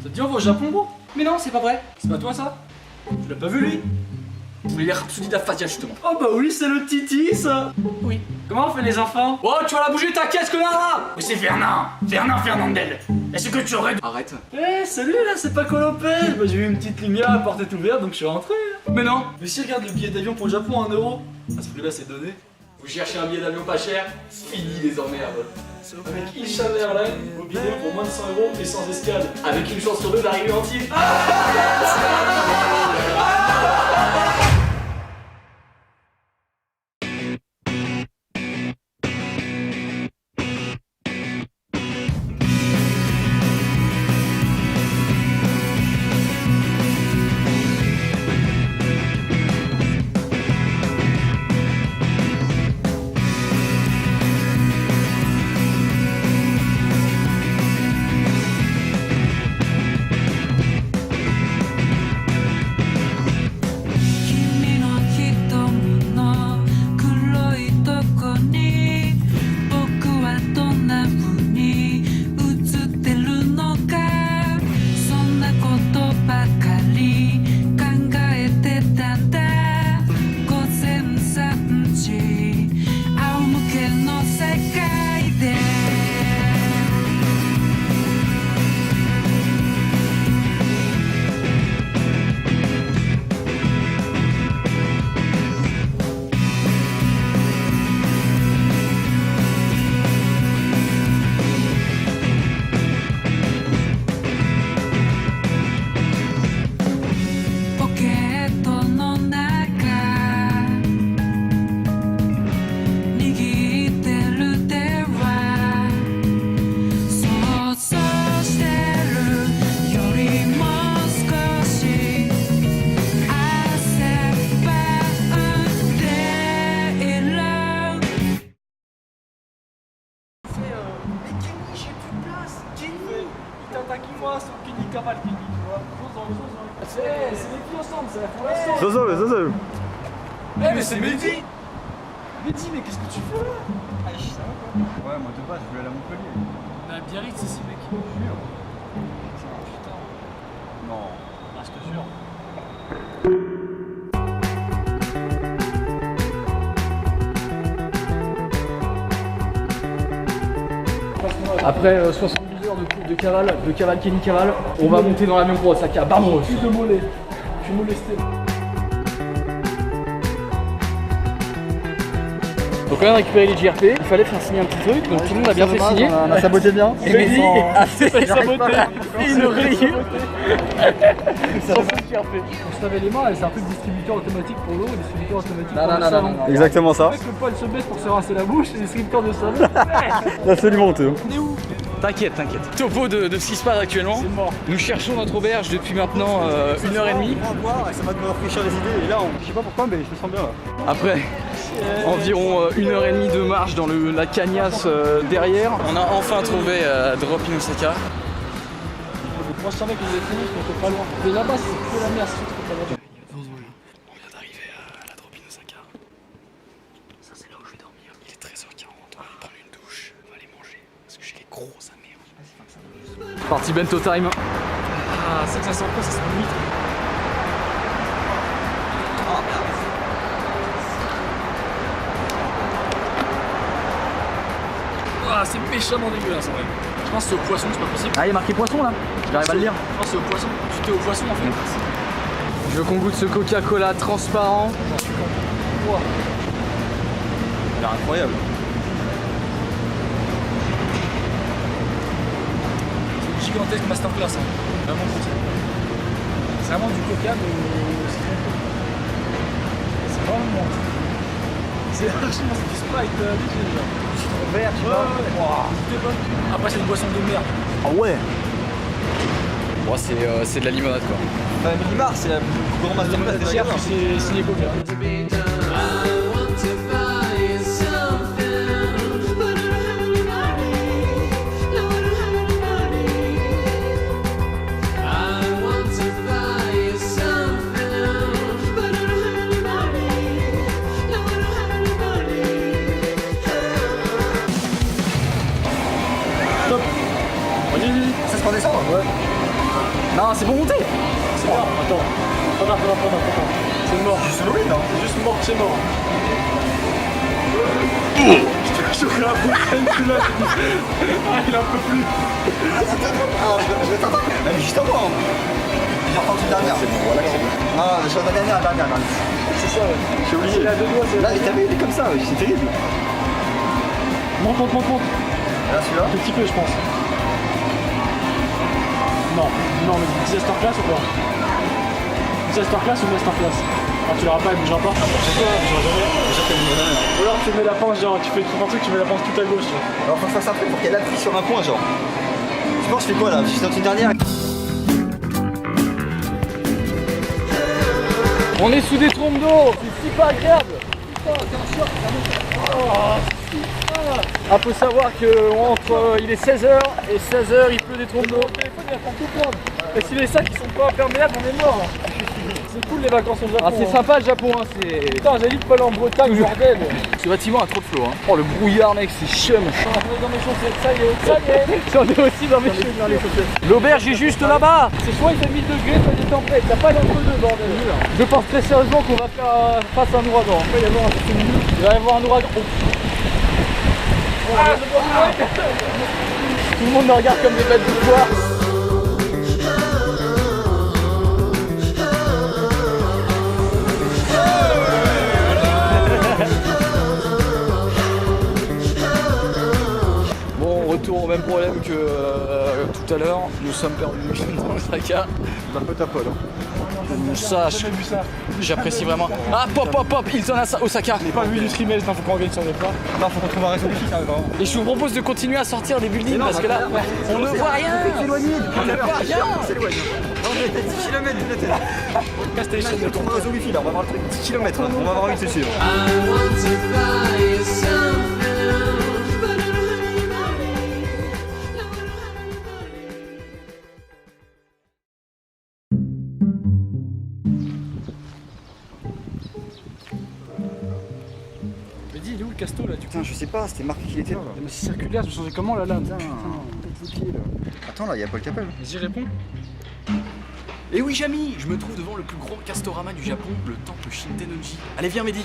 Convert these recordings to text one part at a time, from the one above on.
Ça te dit on va au Japon, gros? Mais non, c'est pas vrai. C'est pas toi ça? Tu l'as pas vu lui? Vous voulez lire Rhapsody d'Aphasia justement. Oh bah oui, c'est le Titi ça. Oui. Comment on fait les enfants? Oh, tu vas la bouger ta caisse, connard là. Mais c'est Fernand Fernandel. Est-ce que tu aurais... Arrête. Eh, salut là, c'est Paco Lopez. Bah j'ai vu une petite lumière, la porte est ouverte donc je suis rentré. Mais non. Mais si, regarde le billet d'avion pour le Japon, 1 euro. À ce prix-là, c'est donné. Vous cherchez un billet d'avion pas cher? C'est fini les emmerdes. Avec Isha Airlines, vos billets pour moins de 100 euros et sans escale. Avec une chance sur deux d'arriver entier. C'est les filles ensemble, ça pour l'instant. Zozo. Eh mais c'est Mehdi. Mehdi, mais qu'est-ce que tu fais là? Ah, ça va quoi? Ouais, moi de base, je voulais aller à Montpellier. On a à Biarritz ici, mec. Jure. Putain. Non. Ah, je te jure. Après 72 heures de cavale Kenny Cavale, on va monter dans l'avion pour Osaka. Vamos! Plus de mollet. Je suis molesté. Donc on vient de récupérer les JRP, il fallait faire signer un petit truc, donc tout le monde a bien fait signer. On a saboté bien. Et Mehdi a fait saboter une rayure sans JRP. On se lavait les mains et c'est un truc distributeur automatique pour l'eau et distributeur automatique pour le savon. Exactement ça. Le mec, le poil se baisse pour se rincer la bouche et distributeur de savon. Absolument, Théo. On est où? T'inquiète. Topo de ce qui se passe actuellement. C'est mort. Nous cherchons notre auberge depuis maintenant 1h30. On va boire et ça va nous rafraîchir les idées. Et là, je sais pas pourquoi, mais je me sens bien là. Après environ 1h30 de marche dans la cagnasse derrière, on a enfin trouvé Drop in Osaka. Moi je savais que vous êtes fini, mais t'es pas loin. Mais là-bas c'est que la mer, c'est sûr que t'es pas loin. On vient d'arriver à la Drop in Osaka. Ça c'est là où je vais dormir. Il est 13h40, on va prendre une douche, on va aller manger. Parce que j'ai les gros à merde. Parti bento time. Ah, c'est que ça sent quoi, ça sent limite. Ah, c'est méchamment dégueulasse en vrai. Je pense que c'est au poisson, c'est pas possible. Ah, il y a marqué poisson là. J'arrive à le lire. Je pense que c'est au poisson. Tu t'es au poisson en fait. Je veux qu'on goûte ce Coca-Cola transparent. Wow. Il a l'air incroyable. C'est une gigantesque masterclass. Hein. Vraiment conseil. C'est vraiment du coca, mais c'est vraiment bon. C'est archement du Sprite léger genre. Vert, tu vois. Tout est bon. Après c'est une boisson de merde. Ah ouais. Bon, c'est de la limonade quoi. Enfin, Millimar, c'est la plus grande masterclass de la Cher gamme. que c'est signé Coca. Stop. Vas-y. Ça se prend descendre. Ouais. Non, c'est bon monter. C'est mort. Attends. Attends. C'est mort. Juste l'eau, non? C'est juste mort, c'est mort. Je te choque la bouche, tu l'as. Ah, il en peut plus. Ah, je vais t'entendre. Mais juste avant. J'ai entendu une dernière. C'est bon, voilà, c'est bon. Ah, j'ai entendu la dernière. C'est ça, ouais. J'ai oublié. Il a deux doigts, c'est Là, t'as vu, il est comme ça, c'est terrible. Monte. Là, celui-là. Un petit peu, je pense. Non, mais masterclass ou pas? Masterclass ou masterclass? Ah, tu l'auras pas, il bougera pas. C'est quoi? Il bougera jamais. Ou alors tu mets la pince, genre, tu fais tout un truc, tu mets la pince tout à gauche, tu vois. Alors, faut que je fasse un truc pour qu'elle appuie sur un point, genre. Tu penses, je fais quoi là? Je suis dans une dernière. On est sous des trompes d'eau, c'est super agréable. Putain, t'es en short, Ah, faut savoir que entre il est 16h et 16h il pleut des trompes d'eau. Le téléphone il va faire tout prendre. Et si les sacs ils sont pas imperméables, on est mort. C'est cool les vacances au Japon. Ah, c'est sympa le Japon, hein, c'est. Putain, j'ai dit de pas aller en Bretagne, bordel. Ce bâtiment a trop de flow, hein. Oh, le brouillard, mec, c'est chum. On est dans mes chaussettes, ça y est. J'en ai aussi dans mes chaussettes. L'auberge est juste là-bas. C'est soit il fait 1000 degrés, soit il est tempête. T'as pas d'entre-deux, bordel. Je pense très sérieusement qu'on va faire face à un ouragan. Il va y avoir un petit milieu. Il va y avoir un ouragan. Oh. Tout le monde me regarde comme des bêtes de foire. Bon, retour au même problème que tout à l'heure. Nous sommes perdus dans Osaka. C'est un peu ta polle. Ça, j'apprécie vraiment. Ah, pop, ils en a ça, Osaka. J'ai pas vu du trimestre, faut qu'on gagne sur des plats. Non, faut qu'on trouve un réseau wifi, hein, vraiment. Et je vous propose de continuer à sortir des buildings parce que là, on ne voit rien. C'est éloigné, On ne voit rien. c'est éloigné. Non, on est à 10 km du Nutella. On trouve un réseau wifi là, on va avoir le truc 10 km, on va avoir une, c'est sûr. Mais dis, il est où le casto là du coup? Putain, je sais pas, c'était marqué qu'il était là. Mais c'est circulaire, je vais changer comment là Putain, le pied là. Attends, là, il y a Paul Capel. Vas-y, réponds. Et oui, Jamy, je me trouve devant le plus grand castorama du Japon, le temple Shintenonji. Allez, viens, Mehdi.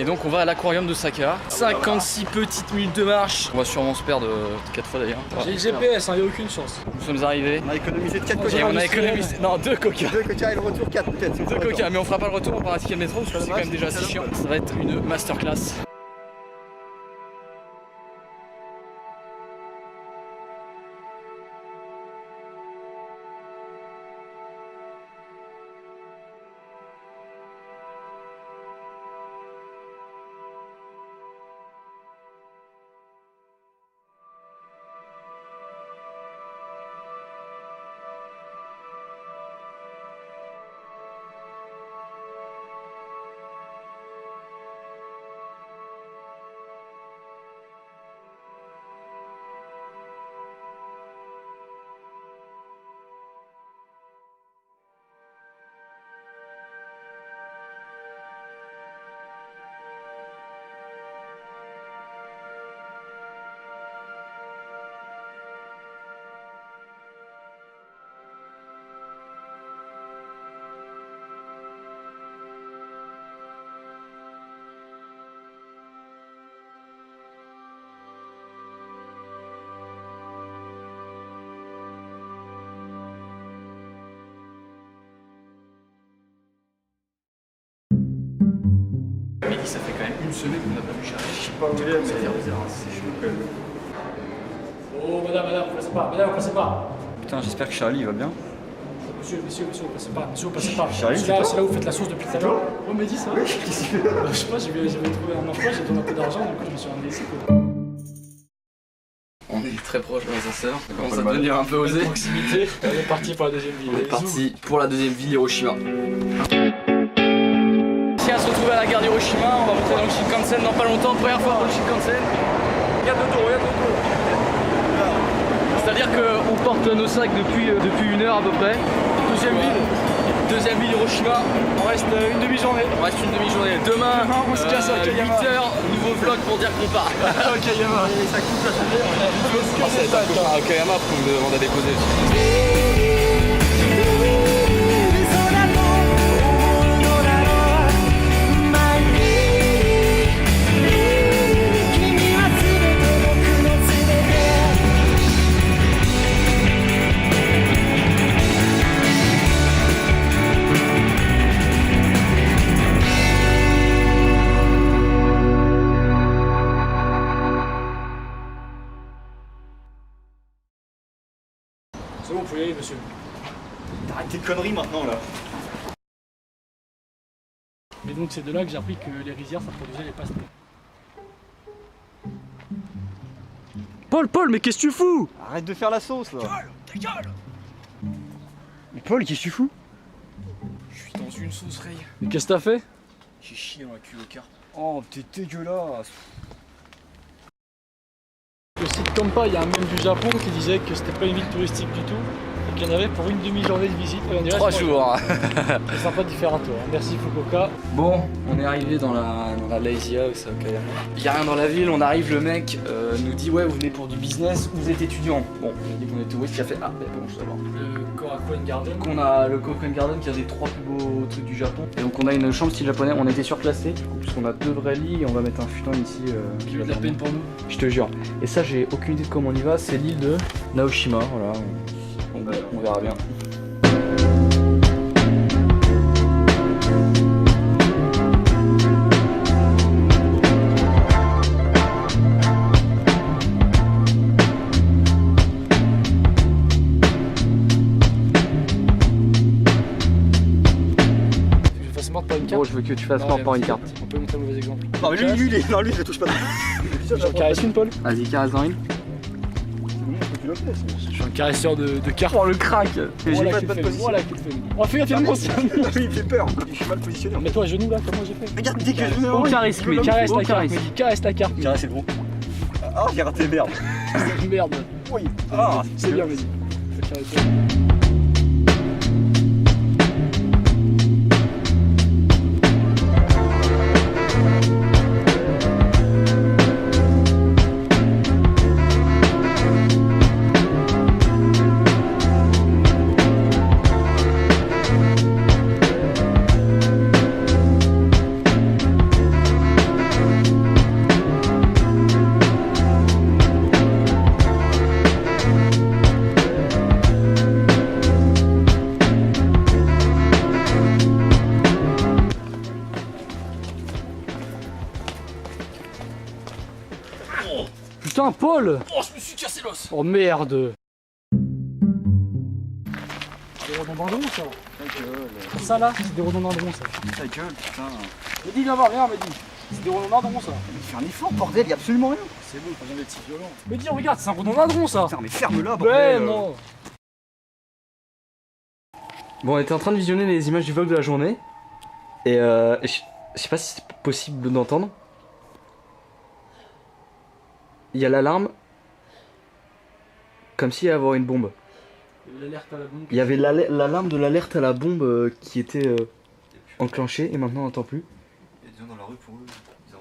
Et donc on va à l'aquarium de Saka. 56 petites minutes de marche. On va sûrement se perdre 4 fois d'ailleurs. J'ai le GPS, il n'y a aucune chance. Nous sommes arrivés. On a économisé 4 Et coca. on a économisé. Non, 2 coca. 2 coca et le retour 4 peut-être. 2 coca, mais on fera pas le retour, on prendra un ticket de métro parce que c'est quand même déjà assez chiant. Ça va être une masterclass. Midi, ça fait quand même une semaine qu'on n'a pas vu Charlie. Je sais pas où il est, mais ça a l'air bizarre, c'est chaud quand même. Oh, madame, passez pas, madame, passez pas. Putain, j'espère que Charlie il va bien. Monsieur, passez pas, passez pas. Charlie, C'est là où vous faites la sauce depuis tout à l'heure. Oh, Mehdi, ça va? Oui, je sais pas, j'ai trouvé un emploi, j'ai donné un peu d'argent, du coup je me suis ramené ici. On est très proche de l'ascenseur, ça commence à devenir un peu osé. Proximité, on est parti pour la deuxième ville. On est parti pour la deuxième ville, Hiroshima. Si on se retrouve à la gare d'Hiroshima, on va monter dans le Shinkansen dans pas longtemps, première fois pour le Shinkansen. Regarde le dos, regarde le dos. C'est-à-dire qu'on porte nos sacs depuis 1 heure à peu près. Deuxième ville Hiroshima. On reste une demi-journée. On reste une demi-journée. Demain, on se casse à 8h, nouveau vlog pour dire qu'on part. Okayama. Ça coupe la Oh, c'est à Okayama pour me demander à déposer. C'est bon, vous pouvez y aller, monsieur. Arrête tes conneries maintenant là. Mais donc c'est de là que j'ai appris que les rizières ça produisait les pastèques. Paul, mais qu'est-ce que tu fous? Arrête de faire la sauce là. Ta gueule! Mais Paul, qu'est-ce que tu fous? Je suis dans une sauce Ray. Mais qu'est-ce que t'as fait? J'ai chié dans la cuve au car. Oh, t'es dégueulasse. Le site Kampa, il y a un mème du Japon qui disait que c'était pas une ville touristique du tout et qu'il y en avait pour une demi-journée de visite. Et on dirait 3 jours. C'est sympa d'y faire un tour. Merci Fukuoka. Bon, on est arrivé dans la Lazy House à Okayama. Il y a rien dans la ville, on arrive, le mec nous dit ouais vous venez pour du business ou vous êtes étudiant. Bon, on a dit qu'on était touriste, il a fait ah ben bon je sais pas. Le Korakuen Garden. Donc on a le Korakuen Garden qui a des 3 plus beaux trucs du Japon. Et donc on a une chambre style japonais, on était surclassé du coup puisqu'on a 2 vrais lits et on va mettre un futon ici. Qui veut de la peine pour nous. Je te jure. Et ça j'ai aucune idée de comment on y va, c'est l'île de Naoshima, voilà. On verra bien. Je vais facilement par une carte. Gros, je veux que tu fasses Non, mort par une carte. On peut montrer un mauvais exemple. Non, mais lui, je le touche pas. J'en caresse une, Paul. Vas-y, caresse dans une. Je suis un caresseur de cartes. Oh le crack! J'ai Voilà pas qui de te bonne fait. Voilà qui te fait. Oh, fais gaffe, il y a mon cerveau. Il me fait peur. Je suis mal positionné. Mets-toi à genoux là, comment j'ai fait? Regarde, dès que je me On caresse lui, Caresse on ta carte, caresse. Mehdi, caresse ta carte. Caresse le gros. Ah, j'ai raté, merde. Merde. Oui. Ah, C'est bien, Mehdi. Je vais caresser. putain, Paul! Oh, je me suis cassé l'os. Oh merde! Des rhododendrons ça? Ça là, c'est des rhododendrons ça. Ta gueule, putain. Mehdi, viens voir, viens Mehdi. C'est des rhododendrons ça. Fais un effort, bordel, y'a absolument rien. C'est bon, pas besoin d'être si violent. Mehdi, regarde, c'est un rhododendron ça. Putain, mais ferme-la, bordel. Ouais, non. Bon, on était en train de visionner les images du vlog de la journée. Et je sais pas si c'est possible d'entendre. Il y a l'alarme. Comme s'il y allait avoir une bombe. L'alerte à la bombe. Il y avait l'alarme de l'alerte à la bombe qui était enclenchée et maintenant on n'entend plus. Il y a des gens dans la rue pour eux.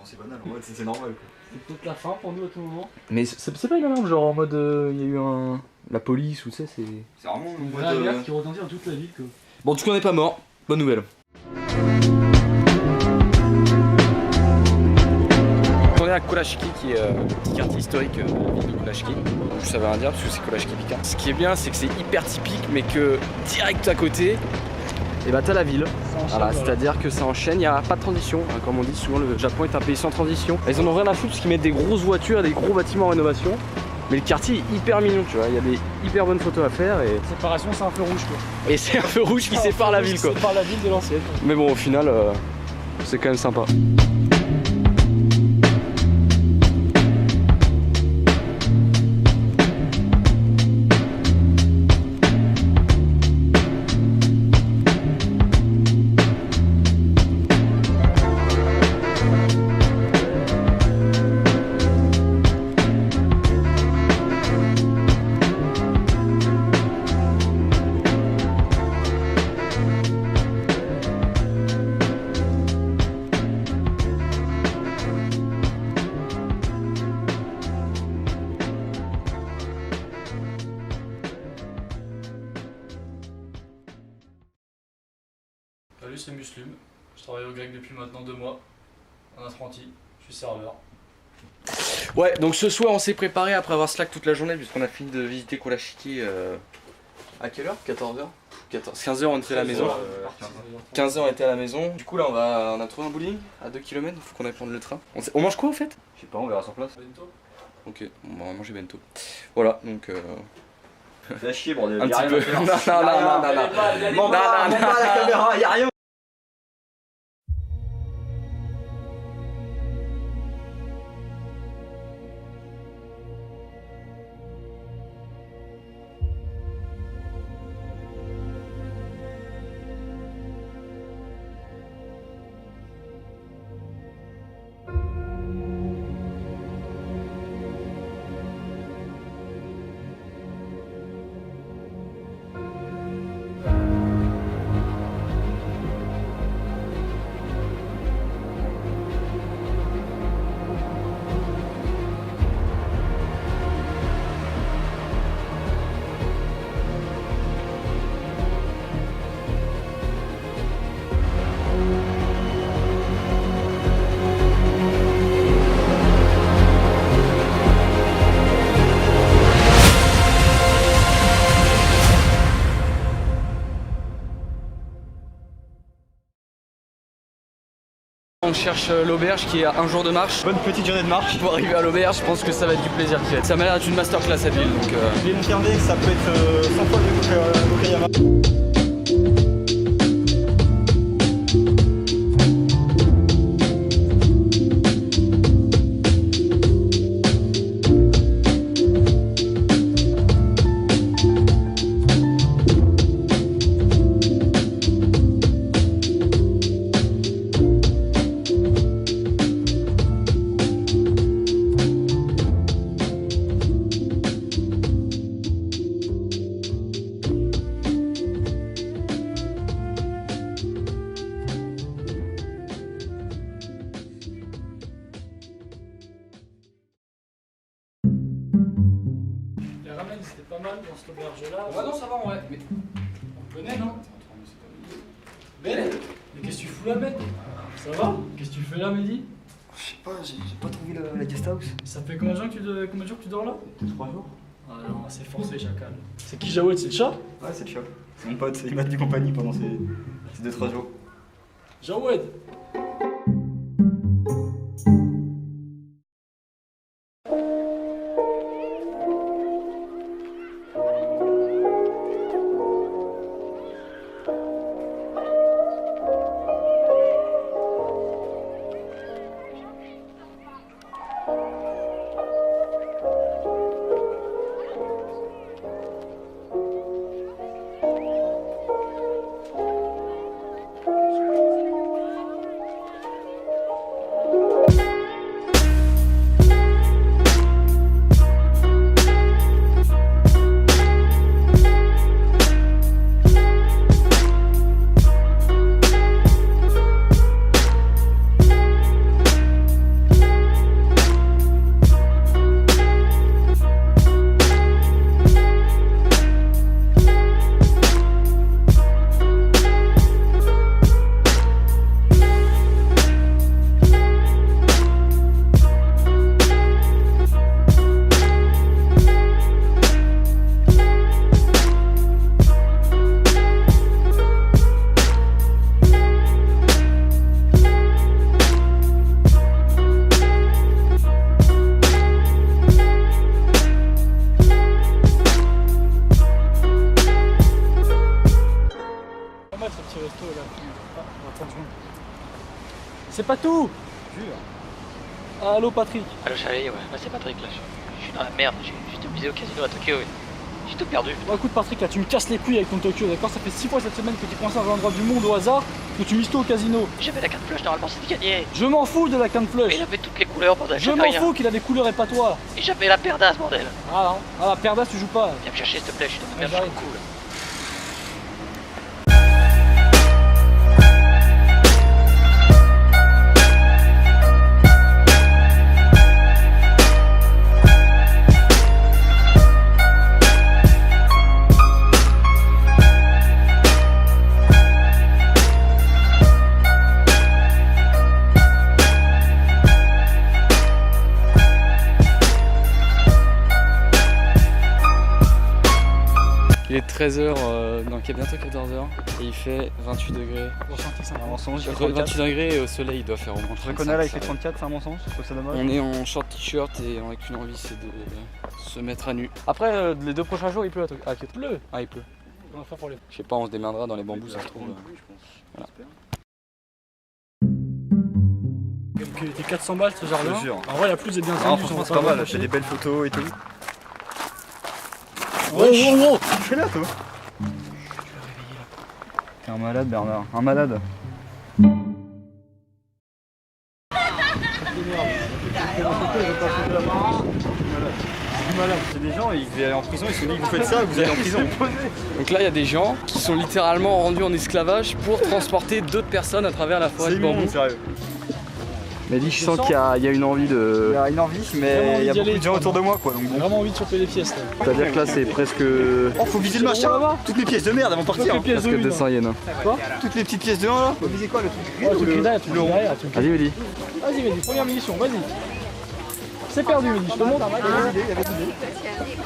C'est banal, en mode c'est normal quoi. C'est peut-être la fin pour nous à tout moment. Mais c'est pas une alarme genre en mode il y a eu la police ou tu sais c'est... C'est vraiment Une vraie alerte qui retentit dans toute la ville quoi. Bon, du coup on n'est pas mort. Bonne nouvelle. On est à Kolachki qui est un petit quartier historique de la ville de Kolachki. Ça veut rien dire parce que c'est Kolachki Pika. Ce qui est bien c'est que c'est hyper typique mais que direct à côté, Et bah t'as la ville. voilà, c'est-à-dire que ça enchaîne, il n'y a pas de transition. Comme on dit souvent, le Japon est un pays sans transition. Ils en ont rien à foutre parce qu'ils mettent des grosses voitures, des gros bâtiments en rénovation. Mais le quartier est hyper mignon, tu vois, il y a des hyper bonnes photos à faire et Séparation, c'est un feu rouge quoi. c'est un feu rouge qui sépare la ville quoi. Sépare la ville de l'ancienne. Mais bon, au final, c'est quand même sympa. Salut, c'est Muslim. Je travaille au grec depuis maintenant 2 mois. En apprenti, je suis serveur. Ouais, donc ce soir on s'est préparé après avoir slack toute la journée puisqu'on a fini de visiter Kolachiki à quelle heure? 14h 15h on était à la maison. 15h on était à la maison. Du coup là on a trouvé un bowling à 2 km, il faut qu'on aille prendre le train. On mange quoi au fait? Je sais pas, on verra sur place. Ok, on va manger bento. Voilà, donc Fais chier, bordel. un Y'a petit rien peu. à faire. Non, non. M'en bats la caméra, y'a rien. on cherche l'auberge qui est à 1 jour de marche. Bonne petite journée de marche. Pour arriver à l'auberge, je pense que ça va être du plaisir qui va être. Ça m'a l'air d'être une masterclass cette ville donc Je vais confirmer que ça peut être 100 fois mieux qu'Okayama. Les ramen c'était pas mal dans cette auberge là. Ouais non ça va ouais. Mais... On connaît non? Ben, mais qu'est-ce que tu fous là Ben? Ça va? Qu'est-ce que tu fais là Mehdi? Je sais pas, j'ai pas trouvé la guest house. Ça fait combien de jours que tu dors là? 3 jours. Ah non, c'est forcé chacal. C'est qui Jawed, c'est le chat? Ouais, c'est le chat. C'est mon pote, il m'a tenu compagnie pendant ces 2-3 jours. Jawed! ce petit resto là. Ah, on va prendre soin. C'est pas tout. Jure. Allô Patrick. Allô Charlie, ouais, c'est Patrick là, je suis dans la merde, j'ai été obligé au casino à Tokyo, ouais. J'ai tout perdu. Bon écoute Patrick, là tu me casses les couilles avec ton Tokyo, d'accord? Ça fait 6 fois cette semaine que tu prends ça dans un endroit du monde au hasard, que tu mises tout au casino. J'avais la carte flush, normalement c'était gagné. Je m'en fous de la canne flush. Et il avait toutes les couleurs pour Je m'en fous qu'il a des couleurs et pas toi. Et j'avais la paire d'as, bordel. Ah non, ah Perdas tu joues pas. Viens me chercher s'il te plaît, je suis dans Ouais, la merde, je suis j'arrive. cool. Il est 13h, donc il est bientôt 14h et il fait 28 degrés. Ressenti, c'est un mensonge. 28 degrés et au soleil il doit faire au moins 35. Je reconnais là, il fait ça va. 34, c'est un mensonge, je trouve ça dommage. On est en short t-shirt et avec une envie c'est de se mettre à nu. Après les 2 prochains jours il pleut à Tokyo. Ah, il pleut. Ah il pleut. On va faire pour les. Je sais pas, on se démerdera dans les bambous ça se trouve. Voilà. Donc il était 400 balles ce jardin. Je te jure. En vrai la plus est bien Non, tendue, franchement sans c'est pas mal, savoir j'ai des belles photos et tout. Oh, oh, oh. Fais là toi. T'es un malade Bernard, un malade. C'est des gens, ils devaient aller en prison, ils se sont dit vous faites ça, vous allez en prison. Donc là il y a des gens qui sont littéralement rendus en esclavage pour transporter d'autres personnes à travers la forêt C'est de bambou. immonde, sérieux. Mais dis je sens qu'il y a une envie Il de... y a une envie, Vraiment mais envie il y a d'y beaucoup aller, de gens autour de moi quoi, donc J'ai bon. vraiment envie de choper les pièces là. C'est-à-dire que là c'est presque... Oh faut viser le machin là. Toutes les pièces de merde avant de partir. Toutes les pièces presque de huile, 200 yens. Quoi? Toutes les petites pièces de 1 là. Faut viser quoi, le truc gris Ouais, ou tu le derrière, tu le rond? derrière. Vas-y Mehdi. Vas-y, vas-y, première munition, vas-y. C'est perdu, Mehdi, je te montre. Il y avait l'idée, il y avait l'idée.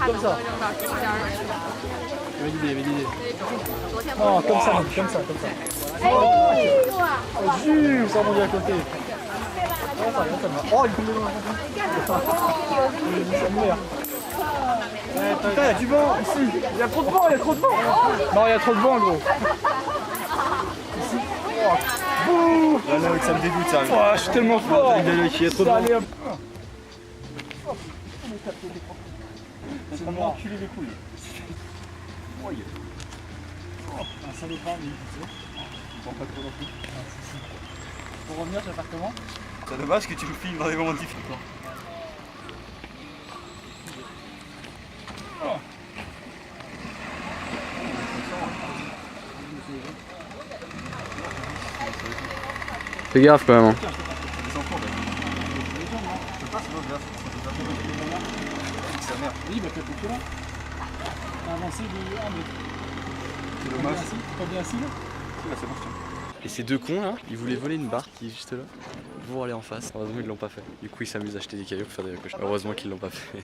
Comme ça. Il y avait l'idée, il y avait l'idée. Non, comme ça, Mehdi, comme ça, comme ça. Oh, jure, ça rebondit à côté. Oh, il tombe dans la merde. Putain, il y a du vent ici. Il y a trop de vent, il y a trop de vent. Non, il y a trop de vent, gros. Ici. Oh. Bouh. Là, là, ça me dégoûte ça. Oh, je suis tellement fort. Il y a trop de Ça vent. allait un peu. C'est vraiment enculé les couilles. Un salopard, mais tu sais. Pas trop non plus. Pour revenir sur l'appartement. C'est dommage que tu me filmes dans des moments difficiles. Fais gaffe quand même. Hein. Oui, bah t'as plus là. T'as avancé de 1 mètre. C'est dommage. Pas bien assis là. C'est bon, Et ces deux cons là, ils voulaient voler une barque qui est juste là pour aller en face. Heureusement ils l'ont pas fait. Du coup ils s'amusent à acheter des cailloux pour faire des cochons. Heureusement qu'ils l'ont pas fait.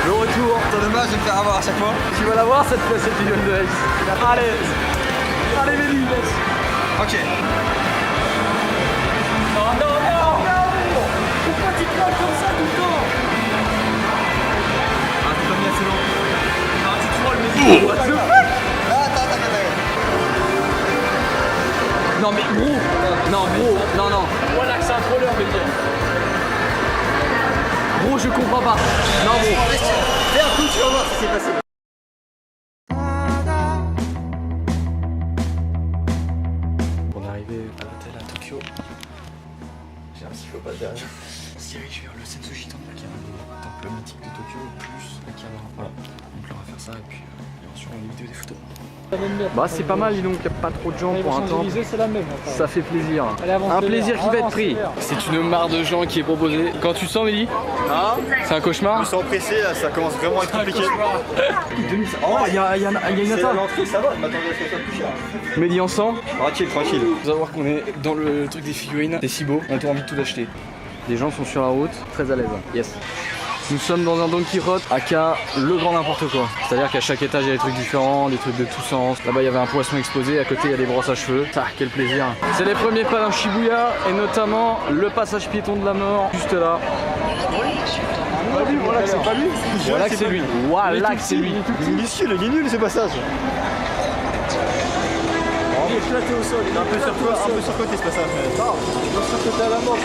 le retour, c'est dommage de me faire avoir à chaque fois. Tu vas la voir cette fois cette vidéo de Ice. Allez. Allez, Mehdi, laisse. Ok. Non, non, non. Pourquoi tu te colles comme ça tout le temps? Ah, t'es pas mis assez long. Ah, tu trolles, Mehdi. What the fuck? Attends. Non mais gros. Non gros. Non non. Voilà que c'est un troller, Mehdi. Gros je comprends pas. Non gros. Fais un coup, tu vas voir si c'est passé. On est arrivé à l'hôtel à Tokyo. J'ai un psychopathe derrière. On se dirige vers le Sensoji-tan, qui est un des temples mythiques de Tokyo, plus Akihabara. Voilà. Donc là on va faire ça et puis bien sûr on vidéo des photos. Bah c'est pas mal, dis donc, il n'y a pas trop de gens pour un temple. C'est la même. Ça fait plaisir. Allez, avance Un vers. plaisir qui va être Avance pris. vers. C'est une mare de gens qui est proposée. Quand tu sens Mehdi, c'est un Je cauchemar. me sens pressé, là, ça commence vraiment à être compliqué. Oh, il y a une C'est à attaque. l'entrée, ça va, je m'attendais à ce que ça soit plus cher. Mehdi en sang. Tranquille. Vous allez voir qu'on est dans le truc des figurines, des si beaux, on a envie de tout acheter. Les gens sont sur la route, très à l'aise. Yes. Nous sommes dans un Don Quichotte, aka le grand n'importe quoi. C'est-à-dire qu'à chaque étage il y a des trucs différents, des trucs de tous sens. Là-bas il y avait un poisson exposé, à côté il y a des brosses à cheveux. Ah, quel plaisir. C'est les premiers pas d'un Shibuya et notamment le passage piéton de la mort, juste là. Voilà que c'est pas lui. Voilà que c'est lui. Voilà que c'est lui. Il est nul ce passage. éclaté au sol. Un peu surcoté ce passage. Mais non, Il va surcoté à la mort.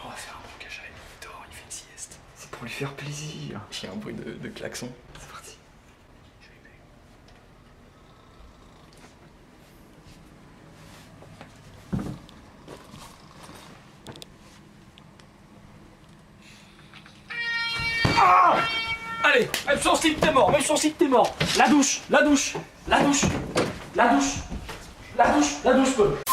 On va faire un blocage à il dort, il fait une sieste. C'est pour lui faire plaisir. J'ai un bruit de klaxon. C'est parti. Ah allez, même son slip t'es mort, même son slip t'es mort. La douche, la douche, la douche, la douche, la douche, la douche, Paul.